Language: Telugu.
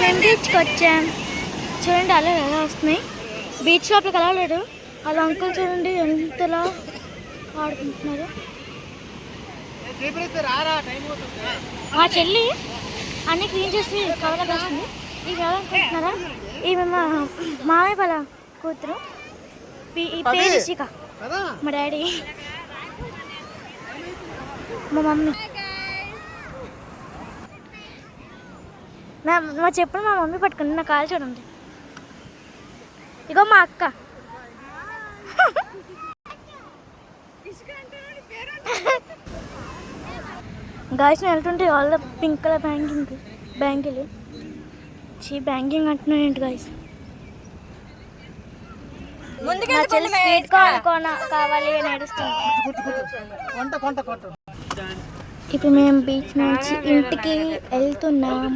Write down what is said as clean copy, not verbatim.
మేము బీచ్కి వచ్చాం. చూడండి అలా ఎలా వస్తున్నాయి. బీచ్ లోపలికి ఎలా లేడు. అలా అంకుల్ చూడండి ఎంతలా ఆడుకుంటున్నారు. మా చెల్లి అన్ని క్లీన్ చేసి కవర్ వేస్తుంది. ఇవి ఎవరనుకుంటున్నారా? ఈమె మా మామయ్య వాళ్ళ కూతురు. ఈ పేరు రిషిక. మా డాడీ, మా మమ్మీ. మా చెప్పులు మా మమ్మీ పట్టుకుంది. నా కాలు చూడండి. ఇగో మా అక్క. గాయస్ వెళ్తుంటే వాళ్ళ పింక్ కలర్ బ్యాంగిల్ బ్యాంకింగ్ అంటున్నాను ఏంటి గాయస్. స్వీట్ కార్న్ కావాలి అని ఏడుస్తుంది. ఇప్పుడు మేము బీచ్ నుంచి ఇంటికి వెళ్తున్నాం.